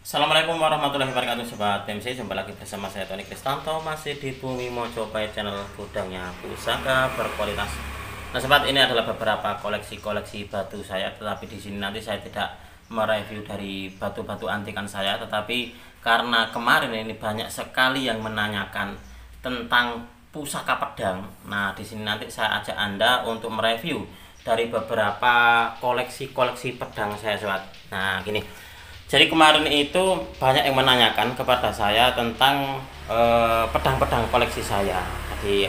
Assalamualaikum warahmatullahi wabarakatuh Sobat MC, jumpa lagi bersama saya Tony Kristanto, masih di Bumi Mojopahit, channel gudangnya pusaka berkualitas. Nah Sobat, ini adalah beberapa koleksi batu saya, tetapi di sini nanti saya tidak mereview dari batu-batu antikan saya, tetapi karena kemarin ini banyak sekali yang menanyakan tentang pusaka pedang. Nah di sini nanti saya ajak Anda untuk mereview dari beberapa koleksi pedang saya Sobat. Nah gini, jadi kemarin itu banyak yang menanyakan kepada saya tentang pedang-pedang koleksi saya. Jadi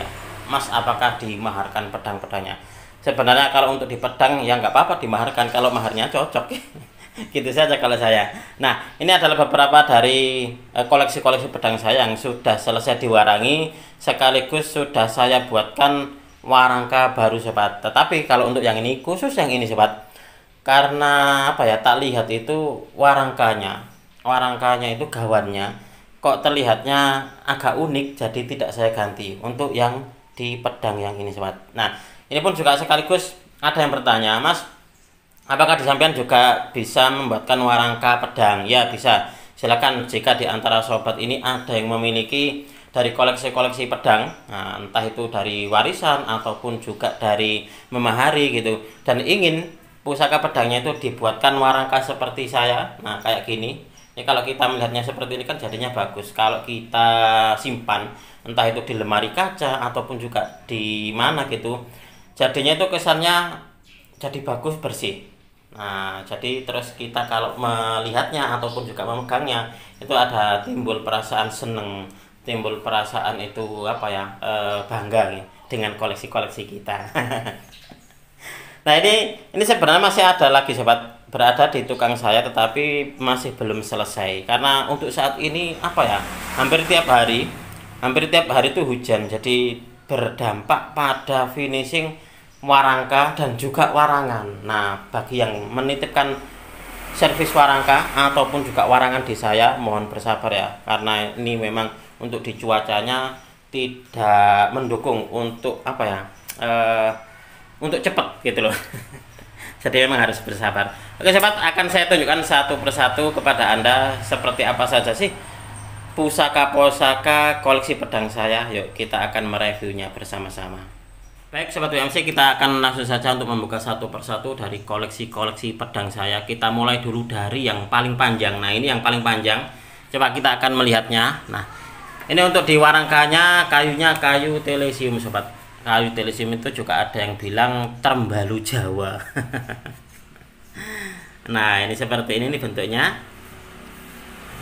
Mas, apakah dimaharkan pedang-pedangnya? Sebenarnya kalau untuk di pedang ya nggak apa-apa dimaharkan, kalau maharnya cocok. Gitu saja kalau saya. Nah ini adalah beberapa dari koleksi-koleksi pedang saya yang sudah selesai diwarangi, sekaligus sudah saya buatkan warangka baru Sobat. Tetapi kalau untuk yang ini, khusus yang ini Sobat, karena apa ya, tak lihat itu warangkanya itu gawannya kok terlihatnya agak unik, jadi tidak saya ganti untuk yang di pedang yang ini Sobat. Nah ini pun juga sekaligus ada yang bertanya, Mas, apakah di sampean juga bisa membuatkan warangka pedang? Ya bisa, silakan jika di antara sobat ini ada yang memiliki dari koleksi-koleksi pedang, nah, entah itu dari warisan ataupun juga dari memahari gitu, dan ingin pusaka pedangnya itu dibuatkan warangka seperti saya. Nah kayak gini ya, kalau kita melihatnya seperti ini kan jadinya bagus. Kalau kita simpan entah itu di lemari kaca ataupun juga di mana gitu, jadinya itu kesannya jadi bagus, bersih. Nah jadi terus kita kalau melihatnya ataupun juga memegangnya itu ada timbul perasaan seneng, timbul perasaan itu apa ya, bangga ya, dengan koleksi-koleksi kita. Nah ini sebenarnya masih ada lagi Sobat, berada di tukang saya tetapi masih belum selesai karena untuk saat ini apa ya, hampir tiap hari itu hujan, jadi berdampak pada finishing warangka dan juga warangan. Nah bagi yang menitipkan servis warangka ataupun juga warangan di saya, mohon bersabar ya, karena ini memang untuk di cuacanya tidak mendukung untuk apa ya, untuk cepat gitu loh. Jadi memang harus bersabar. Oke Sobat, akan saya tunjukkan satu persatu kepada Anda seperti apa saja sih pusaka-pusaka koleksi pedang saya. Yuk kita akan mereviewnya bersama-sama. Baik Sobat WMC, kita akan langsung saja untuk membuka satu persatu dari koleksi-koleksi pedang saya. Kita mulai dulu dari yang paling panjang. Nah ini yang paling panjang, coba kita akan melihatnya. Nah ini untuk di warangkanya kayunya kayu telesium Sobat. Kayu telesium itu juga ada yang bilang termbalu Jawa. Nah ini seperti ini nih bentuknya.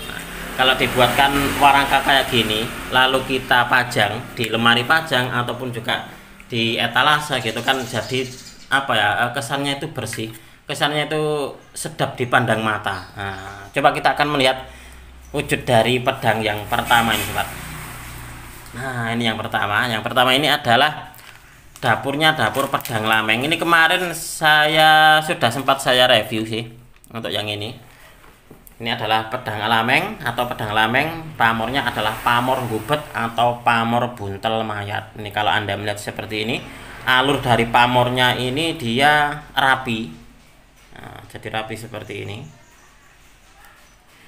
Nah, kalau dibuatkan warangka kayak gini lalu kita pajang di lemari pajang ataupun juga di etalase gitu kan, jadi apa ya, kesannya itu bersih, kesannya itu sedap dipandang mata. Nah, coba kita akan melihat wujud dari pedang yang pertama ini Sobat. Nah ini yang pertama ini adalah dapurnya, dapur pedang lameng. Ini kemarin saya sudah sempat saya review sih untuk yang ini. Ini adalah pedang lameng atau pedang lameng, pamornya adalah pamor gubet atau pamor buntel mayat. Ini kalau Anda melihat seperti ini, alur dari pamornya ini dia rapi. Nah, jadi rapi seperti ini.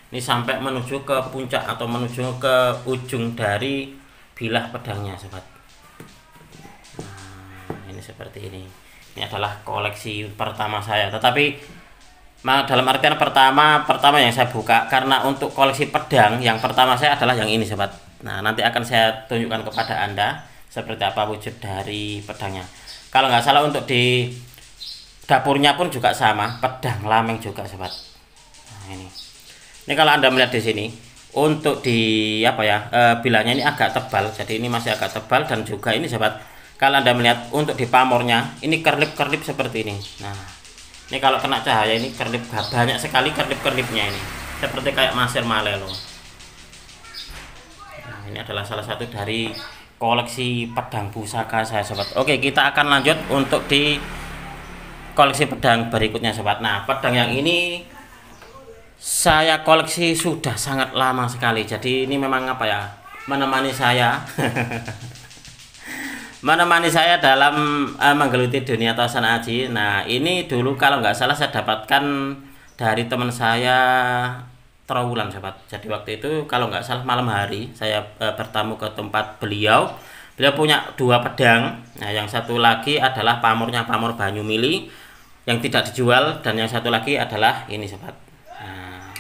Ini sampai menuju ke puncak atau menuju ke ujung dari bilah pedangnya Sobat. Ini seperti ini. Ini adalah koleksi pertama saya, tetapi dalam artian pertama yang saya buka, karena untuk koleksi pedang yang pertama saya adalah yang ini Sobat. Nah nanti akan saya tunjukkan kepada Anda seperti apa wujud dari pedangnya. Kalau nggak salah untuk di dapurnya pun juga sama, pedang lameng juga Sobat. Nah ini kalau Anda melihat di sini, untuk di apa ya, bilahnya ini agak tebal, jadi ini masih agak tebal, dan juga ini Sobat, kalau Anda melihat untuk di pamornya ini kerlip-kerlip seperti ini. Nah ini kalau kena cahaya ini kerlip, banyak sekali kerlip-kerlipnya ini, seperti kayak masir malelo. Nah ini adalah salah satu dari koleksi pedang pusaka saya Sobat. Oke, kita akan lanjut untuk di koleksi pedang berikutnya Sobat. Nah pedang yang ini saya koleksi sudah sangat lama sekali, jadi ini memang apa ya, menemani saya menemani saya dalam menggeluti dunia Tosan Aji. Nah ini dulu kalau nggak salah saya dapatkan dari teman saya Trowulan sobat. Jadi waktu itu kalau nggak salah malam hari saya bertamu ke tempat beliau. Beliau punya 2 pedang. Nah, yang satu lagi adalah pamornya pamor Banyumili yang tidak dijual, dan yang satu lagi adalah ini sobat. Nah,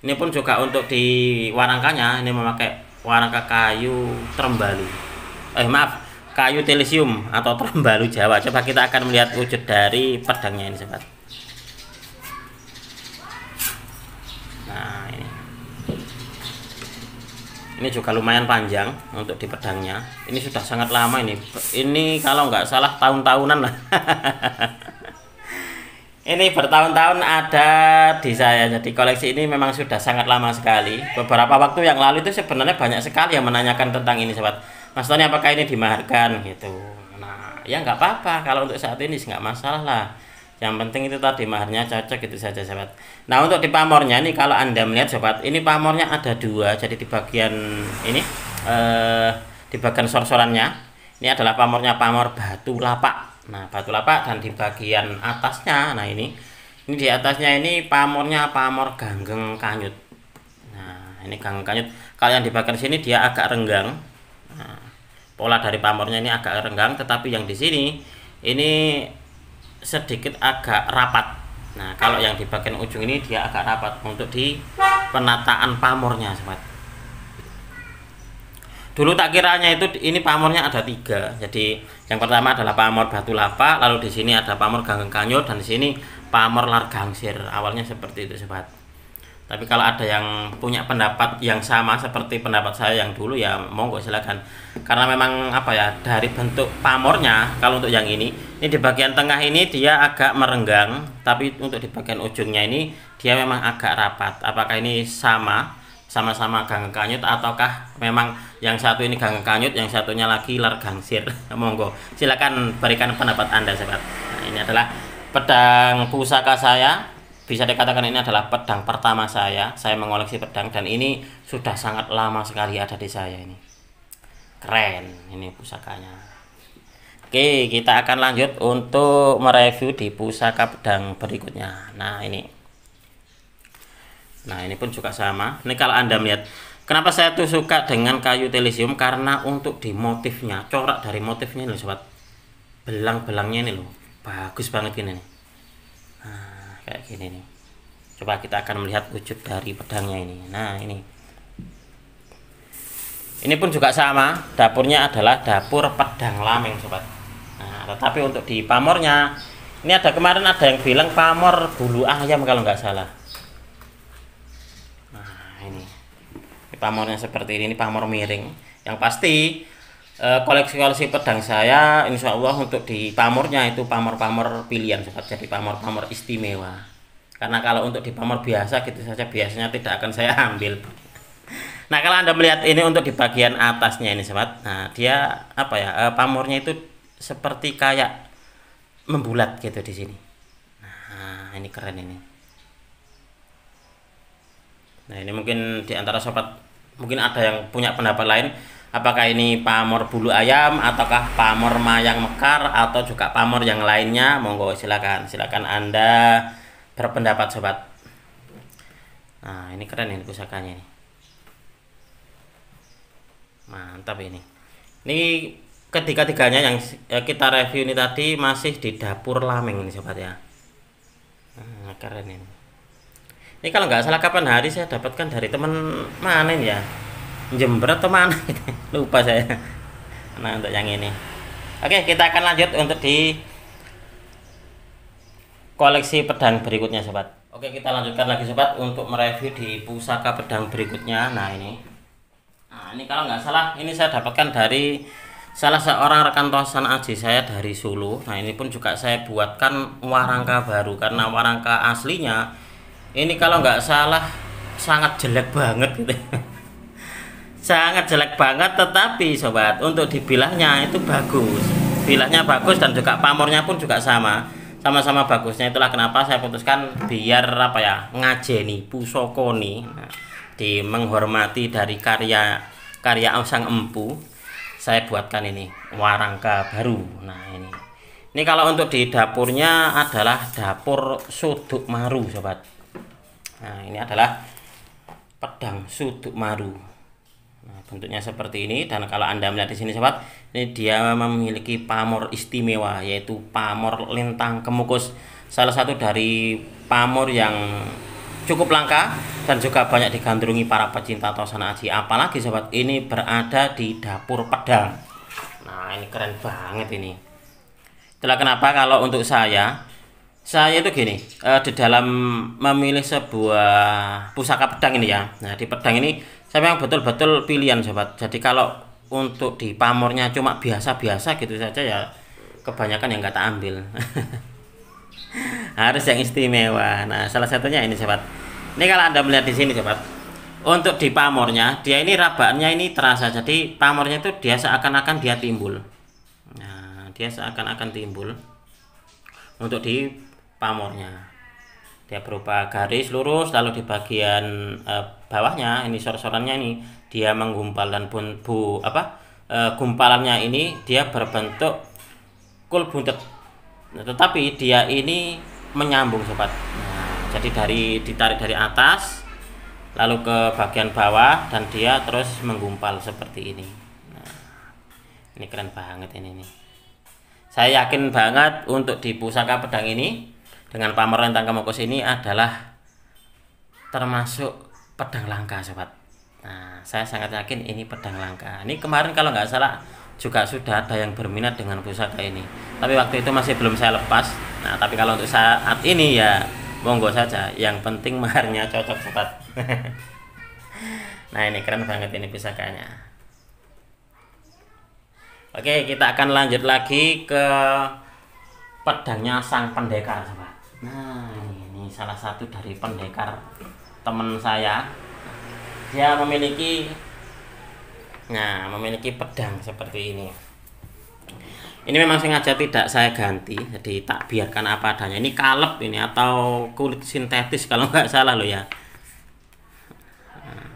ini pun juga untuk di warangkanya ini memakai warangka kayu Trembalu. Maaf, kayu Telisium atau Trembalu Jawa. Coba kita akan melihat wujud dari pedangnya ini sobat. Nah, ini juga lumayan panjang untuk di pedangnya. Ini sudah sangat lama ini. Ini kalau nggak salah tahun-tahunan lah. Ini bertahun-tahun ada di saya. Jadi koleksi ini memang sudah sangat lama sekali. Beberapa waktu yang lalu itu sebenarnya banyak sekali yang menanyakan tentang ini sobat. Mas Tony, apakah ini dimaharkan gitu. Nah, ya nggak apa-apa kalau untuk saat ini nggak masalah lah. Yang penting itu tadi maharnya cocok, gitu saja sobat. Nah, untuk di pamornya ini kalau Anda melihat sobat, ini pamornya ada 2. Jadi di bagian ini di bagian sorsorannya ini adalah pamornya pamor batu lapak. Nah, batu lapak, dan di bagian atasnya, nah ini di atasnya ini pamornya pamor ganggeng kanyut. Nah, ini ganggeng kanyut. Kalau yang di bagian sini dia agak renggang. Nah, pola dari pamornya ini agak renggang, tetapi yang di sini ini sedikit agak rapat. Nah, kalau yang di bagian ujung ini dia agak rapat untuk di penataan pamornya sobat. Dulu tak kiranya itu ini pamornya ada 3. Jadi yang pertama adalah pamor batu lapa, lalu di sini ada pamor ganggeng kanyut, dan di sini pamor largangsir. Awalnya seperti itu sobat. Tapi kalau ada yang punya pendapat yang sama seperti pendapat saya yang dulu, ya monggo silakan. Karena memang apa ya, dari bentuk pamornya, kalau untuk yang ini di bagian tengah ini dia agak merenggang, tapi untuk di bagian ujungnya ini dia memang agak rapat. Apakah ini sama-sama ganggeng kanyut, ataukah memang yang satu ini ganggeng kanyut, yang satunya lagi largangsir? Monggo silakan berikan pendapat Anda sobat. Nah, ini adalah pedang pusaka saya. Bisa dikatakan ini adalah pedang pertama saya mengoleksi pedang, dan ini sudah sangat lama sekali ada di saya. Ini keren ini pusakanya. Oke, kita akan lanjut untuk mereview di pusaka pedang berikutnya. Nah, ini pun juga sama. Ini kalau Anda melihat, kenapa saya tuh suka dengan kayu Telisium, karena untuk di motifnya, corak dari motifnya loh sobat, belang-belangnya ini loh bagus banget ini nih. Nah, kayak gini nih. Coba kita akan melihat wujud dari pedangnya ini. Nah, ini pun juga sama, dapurnya adalah dapur pedang lameng sobat. Nah, tetapi untuk di pamornya ini kemarin ada yang bilang pamor bulu ayam kalau nggak salah. Nah, ini pamornya seperti ini pamor miring. Yang pasti koleksi pedang saya insya Allah untuk di pamornya itu pamor-pamor pilihan sobat. Jadi pamor-pamor istimewa. Karena kalau untuk di pamor biasa gitu saja biasanya tidak akan saya ambil. Nah, kalau Anda melihat ini untuk di bagian atasnya ini sobat. Nah, dia apa ya, pamornya itu seperti kayak membulat gitu di sini. Nah, ini keren ini. Nah, ini mungkin di antara sobat mungkin ada yang punya pendapat lain. Apakah ini pamor bulu ayam, ataukah pamor mayang mekar, atau juga pamor yang lainnya? Monggo silakan Anda berpendapat sobat. Nah, ini keren ini pusakanya ini. Mantap ini. Ini ketiga-tiganya yang kita review ini tadi masih di dapur lameng ini sobat ya. Nah, keren ini. Ini kalau nggak salah kapan hari saya dapatkan dari teman mana ini ya? Jember atau mana? Lupa saya. Nah, untuk yang ini. Oke, kita akan lanjut untuk di koleksi pedang berikutnya sobat. Oke, kita lanjutkan lagi sobat untuk mereview di pusaka pedang berikutnya. Nah, ini kalau nggak salah ini saya dapatkan dari salah seorang rekan tosan aji saya dari Solo. Nah, ini pun juga saya buatkan warangka baru, karena warangka aslinya ini kalau nggak salah sangat jelek banget gitu. Sangat jelek banget, tetapi sobat untuk dibilahnya itu bagus. Bilahnya bagus dan juga pamornya pun juga sama-sama bagusnya. Itulah kenapa saya putuskan biar apa ya, ngajeni pusokoni. Nah, di menghormati dari karya sang empu, saya buatkan ini warangka baru. Nah, ini kalau untuk di dapurnya adalah dapur Suduk Maru sobat. Nah, ini adalah pedang Suduk Maru. Nah, bentuknya seperti ini, dan kalau Anda melihat di sini sobat, ini dia memiliki pamor istimewa, yaitu pamor lintang kemukus, salah satu dari pamor yang cukup langka dan juga banyak digandrungi para pecinta Tosana Aji. Apalagi sobat, ini berada di dapur pedang. Nah, ini keren banget ini. Itulah kenapa kalau untuk saya itu gini, di dalam memilih sebuah pusaka pedang ini ya. Nah, di pedang ini saya memang betul-betul pilihan sobat. Jadi kalau untuk di pamornya cuma biasa-biasa gitu saja ya, kebanyakan yang nggak tak ambil. Harus yang istimewa. Nah, salah satunya ini sobat. Ini kalau Anda melihat di sini sobat, untuk di pamornya dia ini rabaannya ini terasa. Jadi pamornya itu dia seakan-akan dia timbul. Nah, dia seakan-akan timbul untuk di pamornya. Dia berupa garis lurus, lalu di bagian bawahnya ini sor-sorannya ini dia menggumpal, dan gumpalannya ini dia berbentuk kul buntet. Nah, tetapi dia ini menyambung sobat. Nah, jadi ditarik dari atas lalu ke bagian bawah, dan dia terus menggumpal seperti ini. Nah, ini keren banget ini nih. Saya yakin banget untuk di pusaka pedang ini dengan pamor lintang kemukus ini adalah termasuk pedang langka sobat. Nah, saya sangat yakin ini pedang langka. Ini kemarin kalau nggak salah juga sudah ada yang berminat dengan pusaka ini, tapi waktu itu masih belum saya lepas. Nah, tapi kalau untuk saat ini ya monggo saja, yang penting maharnya cocok sobat. Nah, ini keren banget ini pusakanya. Oke, kita akan lanjut lagi ke pedangnya Sang Pendekar sobat. Nah, ini salah satu dari pendekar teman saya. Dia memiliki pedang seperti ini. Ini memang sengaja tidak saya ganti, jadi tak biarkan apa adanya. Ini kaleb ini atau kulit sintetis kalau nggak salah loh ya. Nah,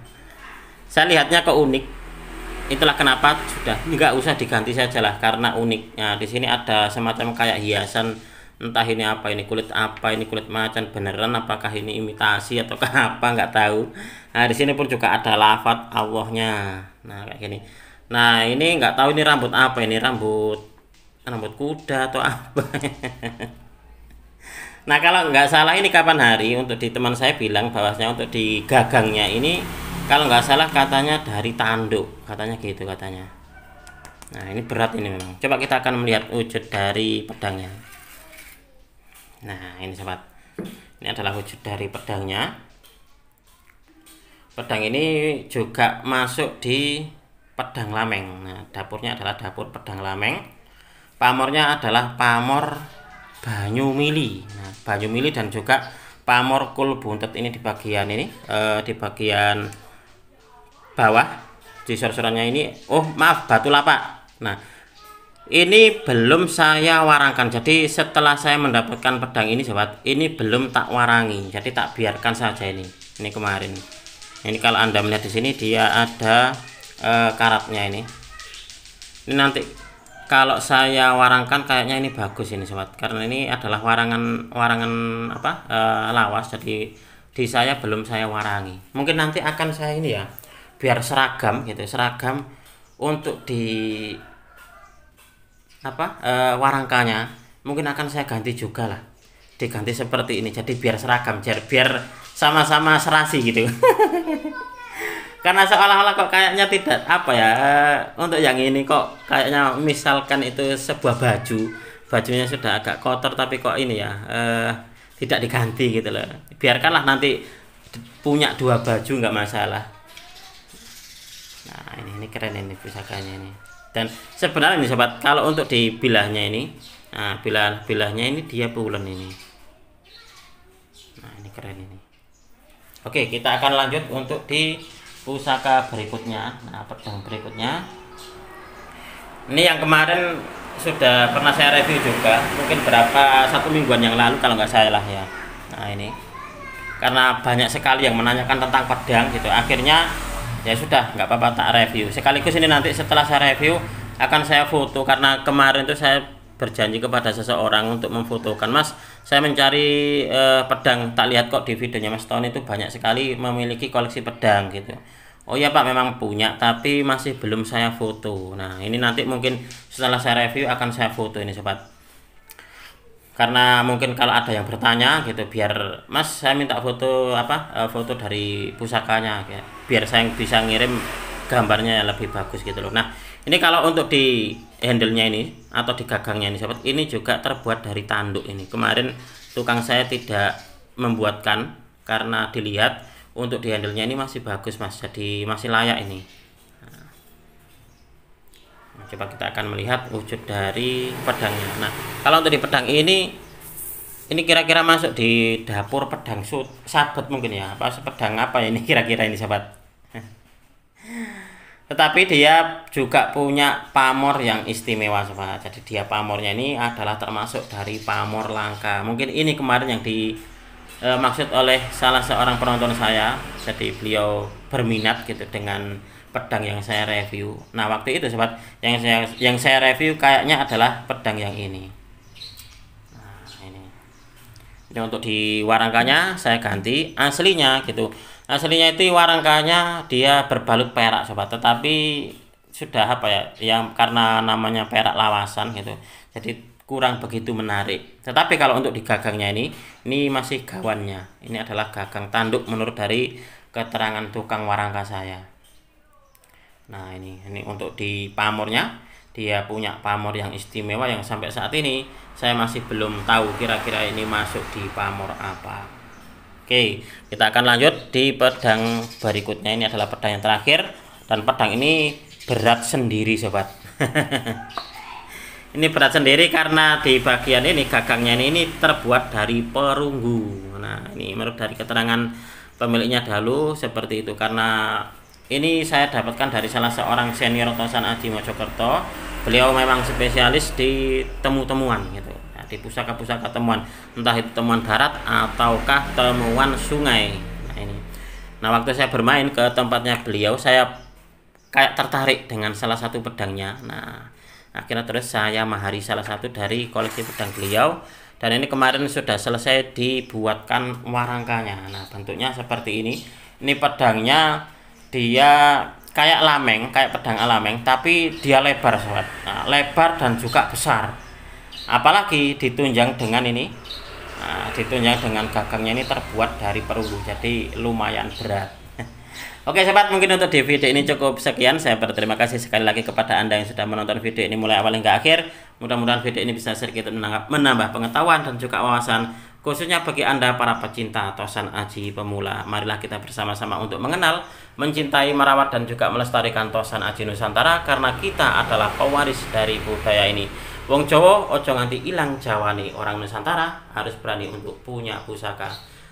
saya lihatnya kok unik. Itulah kenapa sudah nggak usah diganti saja lah, karena unik. Nah, di sini ada semacam kayak hiasan, entah ini apa, ini kulit apa, ini kulit macan beneran, apakah ini imitasi atau apa nggak tahu. Nah, di sini pun juga ada lafadz Allahnya. Nah, kayak gini. Nah, ini nggak tahu ini rambut apa, ini rambut kuda atau apa. Nah, kalau nggak salah ini kapan hari untuk di teman saya bilang bahwasanya untuk di gagangnya ini kalau nggak salah katanya dari tanduk, katanya gitu katanya. Nah, ini berat ini memang. Coba kita akan melihat wujud dari pedangnya. Nah, ini sobat, ini adalah wujud dari pedangnya. Pedang ini juga masuk di pedang lameng. Nah, dapurnya adalah dapur pedang lameng. Pamornya adalah pamor Banyumili. Nah, Banyumili dan juga pamor kul buntet ini di bagian ini, di bagian bawah di sor-sorannya ini. Oh maaf, batu lapak. Nah, ini belum saya warangkan. Jadi setelah saya mendapatkan pedang ini sobat, ini belum tak warangi. Jadi tak biarkan saja ini. Ini kemarin. Ini kalau Anda melihat di sini dia ada karatnya ini. Ini nanti kalau saya warangkan kayaknya ini bagus ini sobat, karena ini adalah warangan lawas. Jadi di saya belum saya warangi. Mungkin nanti akan saya ini ya, biar seragam gitu, seragam untuk di warangkanya mungkin akan saya ganti juga lah, diganti seperti ini, jadi biar seragam, biar sama-sama serasi gitu. Karena seolah-olah kok kayaknya tidak untuk yang ini kok kayaknya misalkan itu sebuah bajunya sudah agak kotor tapi kok ini ya tidak diganti gitu loh. Biarkanlah nanti punya dua baju nggak masalah. Nah, ini keren ini pusakanya ini. Dan sebenarnya ini sobat, kalau untuk di bilahnya ini, nah bilahnya ini dia pulen ini. Nah, ini keren ini. Oke, kita akan lanjut untuk di pusaka berikutnya. Nah, pedang berikutnya ini yang kemarin sudah pernah saya review juga, mungkin satu mingguan yang lalu kalau nggak salah ya. Nah, ini karena banyak sekali yang menanyakan tentang pedang gitu, akhirnya ya sudah nggak apa-apa tak review sekaligus. Ini nanti setelah saya review akan saya foto, karena kemarin itu saya berjanji kepada seseorang untuk memfotokan, Mas, saya mencari pedang, tak lihat kok di videonya Mas Tony itu banyak sekali memiliki koleksi pedang gitu. Oh iya Pak, memang punya, tapi masih belum saya foto. Nah, ini nanti mungkin setelah saya review akan saya foto ini sobat. Karena mungkin kalau ada yang bertanya gitu, biar Mas saya minta foto foto dari pusakanya ya. Biar saya bisa ngirim gambarnya yang lebih bagus gitu loh. Nah, ini kalau untuk di handle-nya ini atau di gagangnya ini sobat, ini juga terbuat dari tanduk ini. Kemarin tukang saya tidak membuatkan karena dilihat untuk di handle-nya ini masih bagus Mas, jadi masih layak ini. Nah, coba kita akan melihat wujud dari pedangnya. Nah, kalau untuk di pedang ini kira-kira masuk di dapur pedang sabet mungkin ya, apa pedang apa ini kira-kira ini sahabat. Tetapi dia juga punya pamor yang istimewa sobat. Jadi dia pamornya ini adalah termasuk dari pamor langka. Mungkin ini kemarin yang maksud oleh salah seorang penonton saya. Jadi beliau berminat gitu dengan pedang yang saya review. Nah, waktu itu sobat, yang saya review kayaknya adalah pedang yang ini. Nah, ini untuk di warangkanya saya ganti aslinya gitu. Aslinya itu warangkanya dia berbalut perak sobat, tetapi sudah yang karena namanya perak lawasan gitu, jadi kurang begitu menarik. Tetapi kalau untuk di gagangnya ini masih gawannya, ini adalah gagang tanduk menurut dari keterangan tukang warangka saya. Nah, ini untuk di pamornya, dia punya pamor yang istimewa yang sampai saat ini saya masih belum tahu kira-kira ini masuk di pamor apa. Oke, kita akan lanjut di pedang berikutnya. Ini adalah pedang yang terakhir, dan pedang ini berat sendiri sobat. Ini berat sendiri karena di bagian ini gagangnya ini terbuat dari perunggu. Nah, ini menurut dari keterangan pemiliknya dahulu seperti itu, karena ini saya dapatkan dari salah seorang senior Tosan Aji Mojokerto. Beliau memang spesialis di temuan gitu, di pusaka-pusaka temuan, entah itu temuan darat ataukah temuan sungai. Nah, waktu saya bermain ke tempatnya beliau, saya kayak tertarik dengan salah satu pedangnya. Nah, akhirnya terus saya mahari salah satu dari koleksi pedang beliau, dan ini kemarin sudah selesai dibuatkan warangkanya. Nah, bentuknya seperti ini. Ini pedangnya dia kayak lameng, kayak pedang alameng, tapi dia lebar sobat. Nah, lebar dan juga besar. Apalagi ditunjang dengan ini, ditunjang dengan gagangnya ini terbuat dari perunggu, jadi lumayan berat. Oke sobat, mungkin untuk di video ini cukup sekian. Saya berterima kasih sekali lagi kepada Anda yang sudah menonton video ini mulai awal hingga akhir. Mudah-mudahan video ini bisa sedikit menambah pengetahuan dan juga wawasan, khususnya bagi Anda para pecinta Tosan Aji pemula. Marilah kita bersama-sama untuk mengenal, mencintai, merawat, dan juga melestarikan Tosan Aji Nusantara, karena kita adalah pewaris dari budaya ini. Wong Jawa ojo nganti ilang Jawani, orang Nusantara harus berani untuk punya pusaka.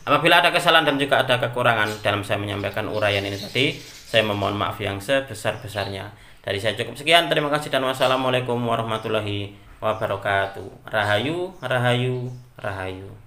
Apabila ada kesalahan dan juga ada kekurangan dalam saya menyampaikan uraian ini tadi, saya memohon maaf yang sebesar-besarnya. Dari saya cukup sekian, terima kasih dan wassalamualaikum warahmatullahi wabarakatuh. Rahayu, rahayu, rahayu.